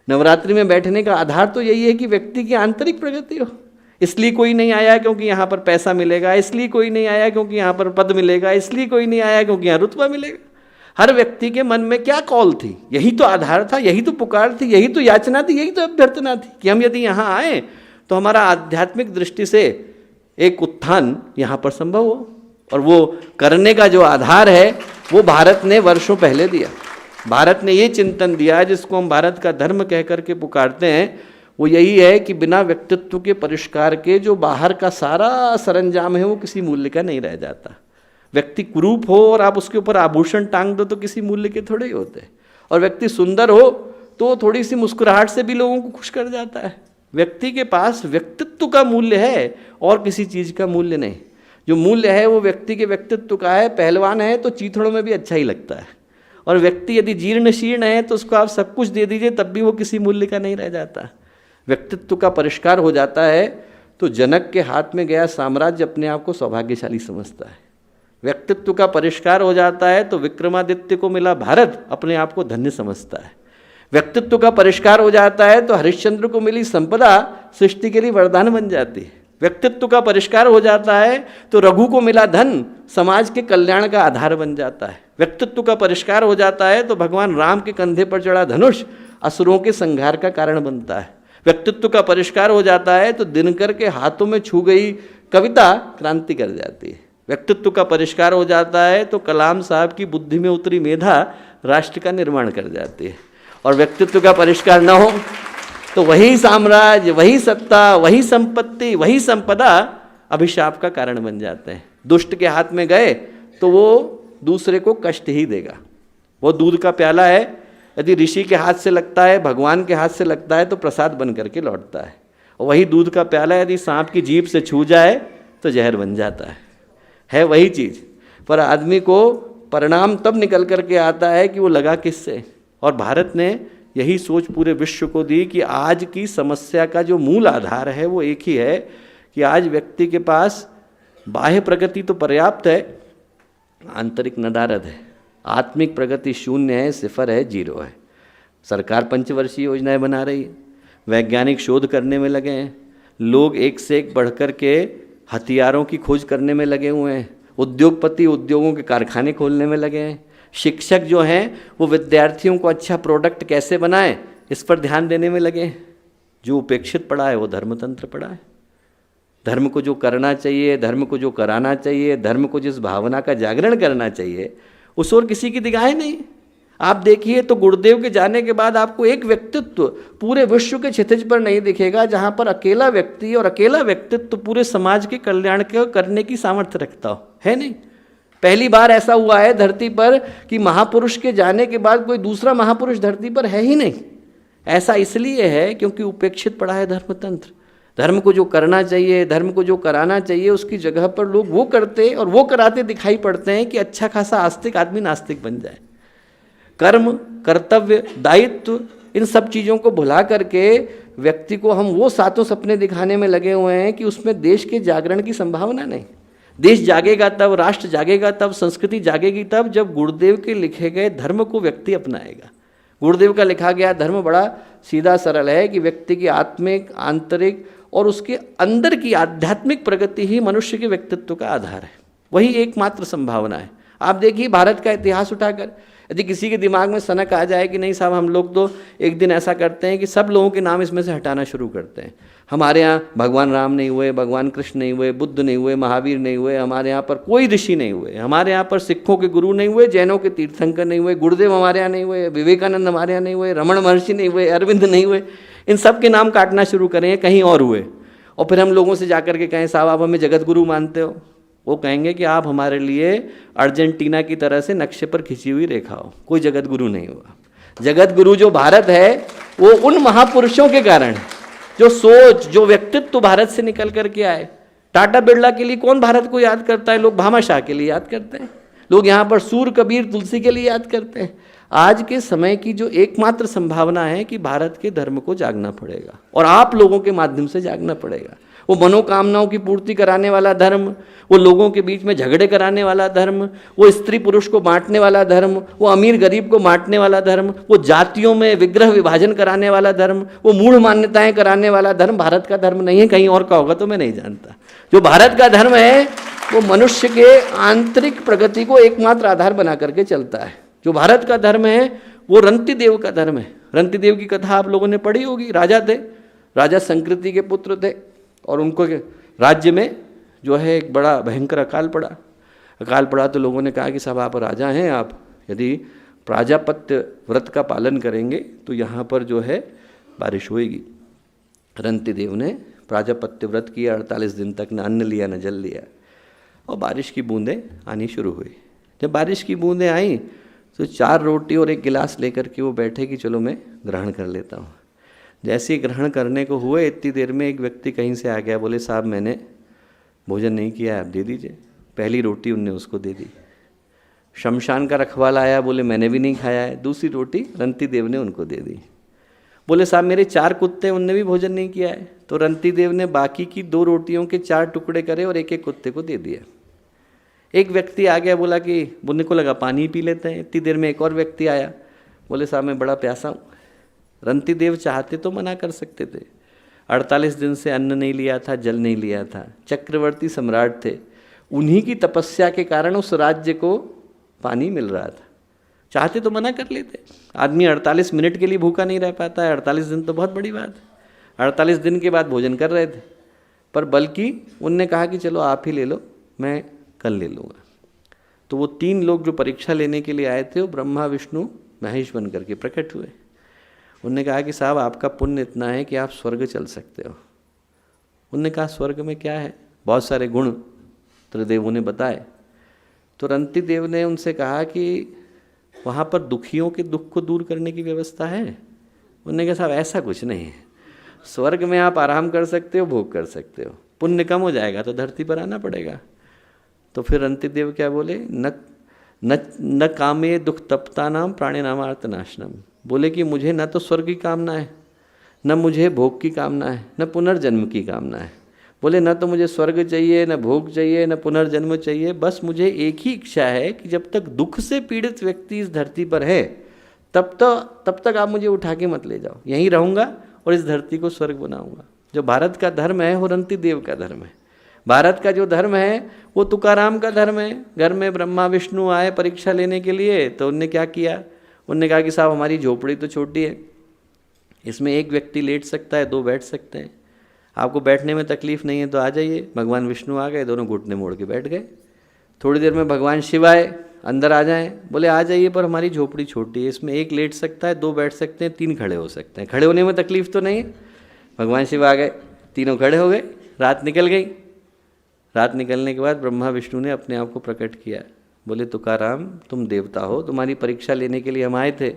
नवरात्रि में बैठने का आधार तो यही है कि व्यक्ति की आंतरिक प्रगति हो। इसलिए कोई नहीं आया क्योंकि यहाँ पर पैसा मिलेगा, इसलिए कोई नहीं आया क्योंकि यहाँ पर पद मिलेगा, इसलिए कोई नहीं आया क्योंकि यहाँ रुतबा मिलेगा। हर व्यक्ति के मन में क्या कॉल थी, यही तो आधार था, यही तो पुकार थी, यही तो याचना थी, यही तो अभ्यर्थना थी कि हम यदि यहाँ आए तो हमारा आध्यात्मिक दृष्टि से एक उत्थान यहाँ पर संभव हो। और वो करने का जो आधार है वो भारत ने वर्षों पहले दिया। भारत ने ये चिंतन दिया जिसको हम भारत का धर्म कह करके पुकारते हैं, वो यही है कि बिना व्यक्तित्व के परिष्कार के जो बाहर का सारा सरंजाम है वो किसी मूल्य का नहीं रह जाता। व्यक्ति कुरूप हो और आप उसके ऊपर आभूषण टांग दो तो किसी मूल्य के थोड़े ही होते, और व्यक्ति सुंदर हो तो थोड़ी सी मुस्कुराहट से भी लोगों को खुश कर जाता है। व्यक्ति के पास व्यक्तित्व का मूल्य है और किसी चीज़ का मूल्य नहीं। जो मूल्य है वो व्यक्ति के व्यक्तित्व का है। पहलवान है तो चीथड़ों में भी अच्छा ही लगता है, और व्यक्ति यदि जीर्ण शीर्ण है तो उसको आप सब कुछ दे दीजिए तब भी वो किसी मूल्य का नहीं रह जाता। व्यक्तित्व का परिष्कार हो जाता है तो जनक के हाथ में गया साम्राज्य अपने आप को सौभाग्यशाली समझता है। व्यक्तित्व का परिष्कार हो जाता है तो विक्रमादित्य को मिला भारत अपने आप को धन्य समझता है। व्यक्तित्व का परिष्कार हो जाता है तो हरिश्चंद्र को मिली संपदा सृष्टि के लिए वरदान बन जाती है। व्यक्तित्व का परिष्कार हो जाता है तो रघु को मिला धन समाज के कल्याण का आधार बन जाता है। व्यक्तित्व का परिष्कार हो जाता है तो भगवान राम के कंधे पर चढ़ा धनुष असुरों के संहार का कारण बनता है। व्यक्तित्व का परिष्कार हो जाता है तो दिनकर के हाथों में छू गई कविता क्रांति कर जाती है। व्यक्तित्व का परिष्कार हो जाता है तो कलाम साहब की बुद्धि में उतरी मेधा राष्ट्र का निर्माण कर जाती है। और व्यक्तित्व का परिष्कार न हो तो वही साम्राज्य, वही सत्ता, वही संपत्ति, वही संपदा अभिशाप का कारण बन जाते हैं। दुष्ट के हाथ में गए तो वो दूसरे को कष्ट ही देगा। वो दूध का प्याला है, यदि ऋषि के हाथ से लगता है, भगवान के हाथ से लगता है तो प्रसाद बन करके लौटता है। और वही दूध का प्याला यदि सांप की जीभ से छू जाए तो जहर बन जाता है वही चीज़। पर आदमी को परिणाम तब निकल करके आता है कि वो लगा किससे। और भारत ने यही सोच पूरे विश्व को दी कि आज की समस्या का जो मूल आधार है वो एक ही है कि आज व्यक्ति के पास बाह्य प्रगति तो पर्याप्त है, आंतरिक नदारद है। आत्मिक प्रगति शून्य है, सिफर है, जीरो है। सरकार पंचवर्षीय योजनाएं बना रही है, वैज्ञानिक शोध करने में लगे हैं, लोग एक से एक बढ़कर के हथियारों की खोज करने में लगे हुए हैं, उद्योगपति उद्योगों के कारखाने खोलने में लगे हैं, शिक्षक जो हैं वो विद्यार्थियों को अच्छा प्रोडक्ट कैसे बनाएं इस पर ध्यान देने में लगे हैं। जो उपेक्षित पड़ा है वो धर्मतंत्र पड़ा है। धर्म को जो करना चाहिए, धर्म को जो कराना चाहिए, धर्म को जिस भावना का जागरण करना चाहिए उस और किसी की निगाहें नहीं। आप देखिए तो गुरुदेव के जाने के बाद आपको एक व्यक्तित्व पूरे विश्व के क्षितिज पर नहीं दिखेगा जहाँ पर अकेला व्यक्ति और अकेला व्यक्तित्व पूरे समाज के कल्याण को करने की सामर्थ्य रखता हो, है नहीं। पहली बार ऐसा हुआ है धरती पर कि महापुरुष के जाने के बाद कोई दूसरा महापुरुष धरती पर है ही नहीं। ऐसा इसलिए है क्योंकि उपेक्षित पड़ा है धर्मतंत्र। धर्म को जो करना चाहिए, धर्म को जो कराना चाहिए उसकी जगह पर लोग वो करते और वो कराते दिखाई पड़ते हैं कि अच्छा खासा आस्तिक आदमी नास्तिक बन जाए। कर्म, कर्तव्य, दायित्व, इन सब चीज़ों को भुला करके व्यक्ति को हम वो सातों सपने दिखाने में लगे हुए हैं कि उसमें देश के जागरण की संभावना नहीं। देश जागेगा तब, राष्ट्र जागेगा तब, संस्कृति जागेगी तब जब गुरुदेव के लिखे गए धर्म को व्यक्ति अपनाएगा। गुरुदेव का लिखा गया धर्म बड़ा सीधा सरल है कि व्यक्ति की आत्मिक, आंतरिक और उसके अंदर की आध्यात्मिक प्रगति ही मनुष्य के व्यक्तित्व का आधार है। वही एकमात्र संभावना है। आप देखिए भारत का इतिहास उठाकर, यदि किसी के दिमाग में सनक आ जाए कि नहीं साहब हम लोग तो एक दिन ऐसा करते हैं कि सब लोगों के नाम इसमें से हटाना शुरू करते हैं। हमारे यहाँ भगवान राम नहीं हुए, भगवान कृष्ण नहीं हुए, बुद्ध नहीं हुए, महावीर नहीं हुए, हमारे यहाँ पर कोई ऋषि नहीं हुए, हमारे यहाँ पर सिखों के गुरु नहीं हुए, जैनों के तीर्थंकर नहीं हुए, गुरुदेव हमारे यहाँ नहीं हुए, विवेकानंद हमारे यहाँ नहीं हुए, रमण महर्षि नहीं हुए, अरविंद नहीं हुए, इन सब के नाम काटना शुरू करें कहीं और हुए। और फिर हम लोगों से जाकर के कहें साहब आप हमें जगत गुरु मानते हो, वो कहेंगे कि आप हमारे लिए अर्जेंटीना की तरह से नक्शे पर खिंची हुई रेखा हो, कोई जगत गुरु नहीं हुआ। जगत गुरु जो भारत है वो उन महापुरुषों के कारण है जो सोच, जो व्यक्तित्व भारत से निकल करके आए। टाटा बिरला के लिए कौन भारत को याद करता है? लोग भामाशाह के लिए याद करते हैं, लोग यहाँ पर सूर, कबीर, तुलसी के लिए याद करते हैं। आज के समय की जो एकमात्र संभावना है कि भारत के धर्म को जागना पड़ेगा और आप लोगों के माध्यम से जागना पड़ेगा। वो मनोकामनाओं की पूर्ति कराने वाला धर्म, वो लोगों के बीच में झगड़े कराने वाला धर्म, वो स्त्री पुरुष को बांटने वाला धर्म, वो अमीर गरीब को बांटने वाला धर्म, वो जातियों में विग्रह विभाजन कराने वाला धर्म, वो मूढ़ मान्यताएं कराने वाला धर्म भारत का धर्म नहीं है। कहीं और का होगा तो मैं नहीं जानता। जो भारत का धर्म है वो मनुष्य के आंतरिक प्रगति को एकमात्र आधार बना करके चलता है। जो भारत का धर्म है वो रंतिदेव का धर्म है। रंतिदेव की कथा आप लोगों ने पढ़ी होगी। राजा थे, राजा संकृति के पुत्र थे, और उनको राज्य में जो है एक बड़ा भयंकर अकाल पड़ा तो लोगों ने कहा कि साहब आप राजा हैं, आप यदि प्राजापत्य व्रत का पालन करेंगे तो यहाँ पर जो है बारिश होएगी। रंतिदेव ने प्राजापत्य व्रत किया, 48 दिन तक न अन्न लिया न जल लिया, और बारिश की बूंदें आनी शुरू हुई। जब बारिश की बूंदें आई तो 4 रोटी और 1 गिलास लेकर के वो बैठे कि चलो मैं ग्रहण कर लेता हूँ। जैसे ही ग्रहण करने को हुए इतनी देर में एक व्यक्ति कहीं से आ गया, बोले साहब मैंने भोजन नहीं किया है, आप दे दीजिए। पहली रोटी उनने उसको दे दी। शमशान का रखवाला आया, बोले मैंने भी नहीं खाया है, दूसरी रोटी रंतिदेव ने उनको दे दी। बोले साहब मेरे 4 कुत्ते, उनने भी भोजन नहीं किया है। तो रंतिदेव ने बाकी की 2 रोटियों के 4 टुकड़े करे और 1-1 कुत्ते को दे दिया। एक व्यक्ति आ गया, बोला कि बुन्ने को लगा पानी पी लेते हैं। इतनी देर में एक और व्यक्ति आया, बोले साहब मैं बड़ा प्यासा हूँ। रंतिदेव चाहते तो मना कर सकते थे, 48 दिन से अन्न नहीं लिया था, जल नहीं लिया था, चक्रवर्ती सम्राट थे, उन्हीं की तपस्या के कारण उस राज्य को पानी मिल रहा था। चाहते तो मना कर लेते। आदमी 48 मिनट के लिए भूखा नहीं रह पाता है, 48 दिन तो बहुत बड़ी बात है। 48 दिन के बाद भोजन कर रहे थे, पर बल्कि उनने कहा कि चलो आप ही ले लो, मैं कल ले लूँगा। तो वो 3 लोग जो परीक्षा लेने के लिए आए थे वो ब्रह्मा विष्णु महेश बन करके प्रकट हुए। उनने कहा कि साहब आपका पुण्य इतना है कि आप स्वर्ग चल सकते हो। उनने कहा स्वर्ग में क्या है? बहुत सारे गुण त्रिदेवों ने बताए। तो रंतिदेव ने उनसे कहा कि वहाँ पर दुखियों के दुख को दूर करने की व्यवस्था है। उन्होंने कहा साहब ऐसा कुछ नहीं है, स्वर्ग में आप आराम कर सकते हो, भोग कर सकते हो, पुण्य कम हो जाएगा तो धरती पर आना पड़ेगा। तो फिर रंतिदेव क्या बोले, न कामे दुख तप्ता नाम प्राणी नामार्थ नाशनम। बोले कि मुझे न तो स्वर्ग की कामना है, न मुझे भोग की कामना है, न पुनर्जन्म की कामना है। बोले न तो मुझे स्वर्ग चाहिए, न भोग चाहिए, न पुनर्जन्म चाहिए, बस मुझे एक ही इच्छा है कि जब तक दुख से पीड़ित व्यक्ति इस धरती पर है तब तक आप मुझे उठा के मत ले जाओ, यहीं रहूँगा और इस धरती को स्वर्ग बनाऊँगा। जो भारत का धर्म है वो रंतिदेव का धर्म है। भारत का जो धर्म है वो तुकाराम का धर्म है। घर में ब्रह्मा विष्णु आए परीक्षा लेने के लिए, तो उनने क्या किया, उनने कहा कि साहब हमारी झोपड़ी तो छोटी है, इसमें 1 व्यक्ति लेट सकता है, 2 बैठ सकते हैं, आपको बैठने में तकलीफ़ नहीं है तो आ जाइए। भगवान विष्णु आ गए, दोनों घुटने मोड़ के बैठ गए। थोड़ी देर में भगवान शिव आए, अंदर आ जाएं। बोले आ जाइए, पर हमारी झोपड़ी छोटी है, इसमें 1 लेट सकता है, 2 बैठ सकते हैं, 3 खड़े हो सकते हैं, खड़े होने में तकलीफ़ तो नहीं है। भगवान शिव आ गए, तीनों खड़े हो गए, रात निकल गई। रात निकलने के बाद ब्रह्मा विष्णु ने अपने आप को प्रकट किया। बोले तुकाराम तुम देवता हो, तुम्हारी परीक्षा लेने के लिए हम आए थे।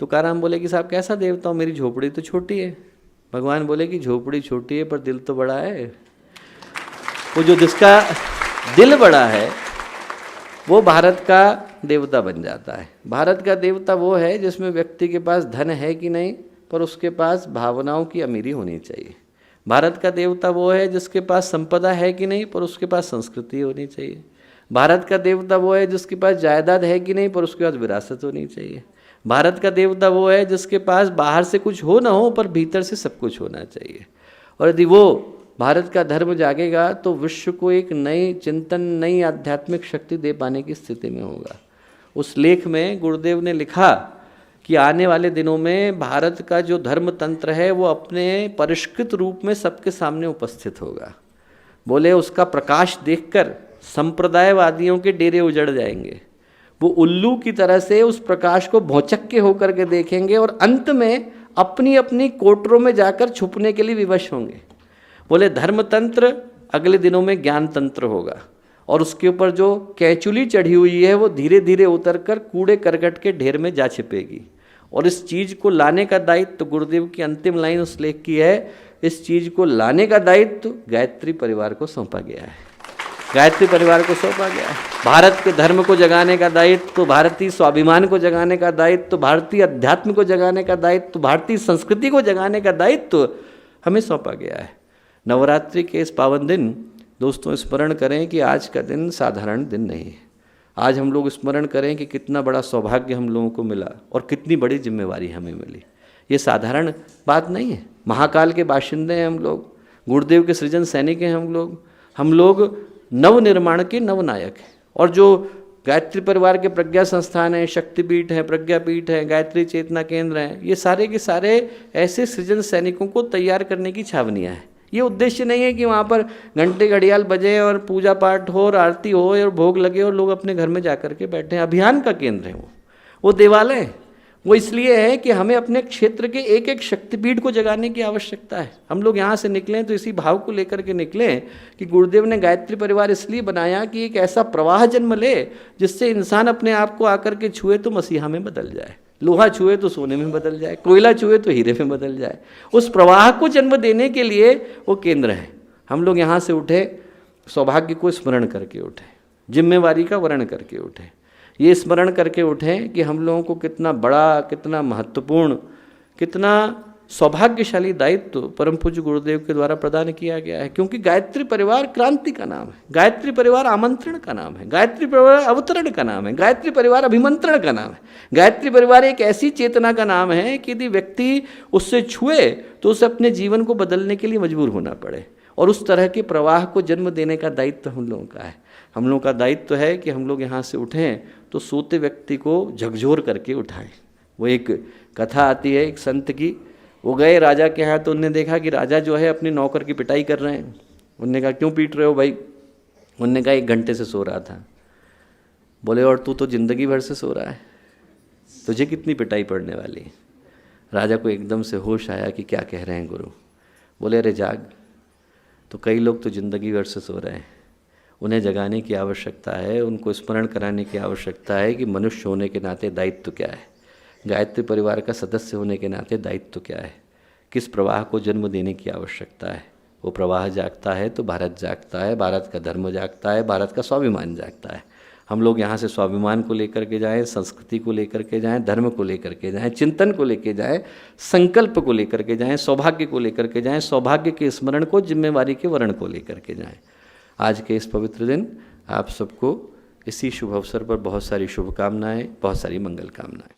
तुकाराम बोले कि साहब कैसा देवता हो, मेरी झोपड़ी तो छोटी है। भगवान बोले कि झोपड़ी छोटी है पर दिल तो बड़ा है। वो जो जिसका दिल बड़ा है वो भारत का देवता बन जाता है। भारत का देवता वो है जिसमें व्यक्ति के पास धन है कि नहीं, पर उसके पास भावनाओं की अमीरी होनी चाहिए। भारत का देवता वो है जिसके पास संपदा है कि नहीं, पर उसके पास संस्कृति होनी चाहिए। भारत का देवता वो है जिसके पास जायदाद है कि नहीं, पर उसके पास विरासत होनी चाहिए। भारत का देवता वो है जिसके पास बाहर से कुछ हो ना हो, पर भीतर से सब कुछ होना चाहिए। और यदि वो भारत का धर्म जागेगा तो विश्व को एक नई चिंतन, नई आध्यात्मिक शक्ति दे पाने की स्थिति में होगा। उस लेख में गुरुदेव ने लिखा कि आने वाले दिनों में भारत का जो धर्म तंत्र है वो अपने परिष्कृत रूप में सबके सामने उपस्थित होगा। बोले उसका प्रकाश देखकर संप्रदायवादियों के डेरे उजड़ जाएंगे, वो उल्लू की तरह से उस प्रकाश को भौचक्के होकर के देखेंगे और अंत में अपनी अपनी कोटरों में जाकर छुपने के लिए विवश होंगे। बोले धर्म तंत्र अगले दिनों में ज्ञान तंत्र होगा, और उसके ऊपर जो कैचुली चढ़ी हुई है वो धीरे धीरे उतरकर कूड़े करकट के ढेर में जा छिपेगी। और इस चीज़ को लाने का दायित्व, तो गुरुदेव की अंतिम लाइन उस लेख की है, इस चीज़ को लाने का दायित्व गायत्री परिवार को सौंपा गया है। गायत्री परिवार को सौंपा गया है। भारत के धर्म को जगाने का दायित्व, भारतीय स्वाभिमान को जगाने का दायित्व, भारतीय अध्यात्म को जगाने का दायित्व, भारतीय संस्कृति को जगाने का दायित्व हमें सौंपा गया है। नवरात्रि के इस पावन दिन दोस्तों स्मरण करें कि आज का दिन साधारण दिन नहीं है। आज हम लोग स्मरण करें कि कितना बड़ा सौभाग्य हम लोगों को मिला और कितनी बड़ी जिम्मेवारी हमें मिली। ये साधारण बात नहीं है। महाकाल के बाशिंदे हैं हम लोग, गुरुदेव के सृजन सैनिक हैं हम लोग नव निर्माण के नवनायक हैं। और जो गायत्री परिवार के प्रज्ञा संस्थान हैं, शक्तिपीठ हैं, प्रज्ञापीठ हैं, गायत्री चेतना केंद्र हैं, ये सारे के सारे ऐसे सृजन सैनिकों को तैयार करने की छावनियाँ हैं। ये उद्देश्य नहीं है कि वहाँ पर घंटे घड़ियाल बजे और पूजा पाठ हो और आरती हो और भोग लगे और लोग अपने घर में जा कर के बैठे हैं। अभियान का केंद्र है वो देवालय है। वो इसलिए है कि हमें अपने क्षेत्र के एक एक शक्तिपीठ को जगाने की आवश्यकता है। हम लोग यहाँ से निकलें तो इसी भाव को लेकर के निकलें कि गुरुदेव ने गायत्री परिवार इसलिए बनाया कि एक ऐसा प्रवाह जन्म ले जिससे इंसान अपने आप को आकर के छुए तो मसीहा में बदल जाए, लोहा छुए तो सोने में बदल जाए, कोयला छुए तो हीरे में बदल जाए। उस प्रवाह को जन्म देने के लिए वो केंद्र है। हम लोग यहाँ से उठे, सौभाग्य को स्मरण करके उठे, जिम्मेवारी का वर्ण करके उठे, ये स्मरण करके उठें कि हम लोगों को कितना बड़ा, कितना महत्वपूर्ण, कितना सौभाग्यशाली दायित्व परम पूज्य गुरुदेव के द्वारा प्रदान किया गया है। क्योंकि गायत्री परिवार क्रांति का नाम है, गायत्री परिवार आमंत्रण का नाम है, गायत्री परिवार अवतरण का नाम है, गायत्री परिवार अभिमंत्रण का नाम है। गायत्री परिवार एक ऐसी चेतना का नाम है कि यदि व्यक्ति उससे छुए तो उसे अपने जीवन को बदलने के लिए मजबूर होना पड़े। और उस तरह के प्रवाह को जन्म देने का दायित्व हम लोगों का है। हम लोगों का दायित्व है कि हम लोग यहाँ से उठें तो सोते व्यक्ति को झकझोर करके उठाएं। वो एक कथा आती है एक संत की, वो गए राजा के यहाँ तो उन्होंने देखा कि राजा जो है अपने नौकर की पिटाई कर रहे हैं। उन्होंने कहा क्यों पीट रहे हो भाई? उन्होंने कहा 1 घंटे से सो रहा था। बोले और तू तो ज़िंदगी भर से सो रहा है, तुझे कितनी पिटाई पड़ने वाली है? राजा को एकदम से होश आया कि क्या कह रहे हैं गुरु। बोले अरे जाग, तो कई लोग तो ज़िंदगी भर से सो रहे हैं, उन्हें जगाने की आवश्यकता है, उनको स्मरण कराने की आवश्यकता है कि मनुष्य होने के नाते दायित्व क्या है, गायत्री परिवार का सदस्य होने के नाते दायित्व क्या है, किस प्रवाह को जन्म देने की आवश्यकता है। वो प्रवाह जागता है तो भारत जागता है, भारत का धर्म जागता है, भारत का स्वाभिमान जागता है। हम लोग यहाँ से स्वाभिमान को लेकर के जाएं, संस्कृति को लेकर के जाएं, धर्म को लेकर के जाएं, चिंतन को लेकर जाएं, संकल्प को लेकर के जाएं, सौभाग्य को लेकर के जाएं, सौभाग्य के स्मरण को, जिम्मेवारी के वर्ण को लेकर के जाएं। आज के इस पवित्र दिन आप सबको इसी शुभ अवसर पर बहुत सारी शुभकामनाएं, बहुत सारी मंगल कामनाएं।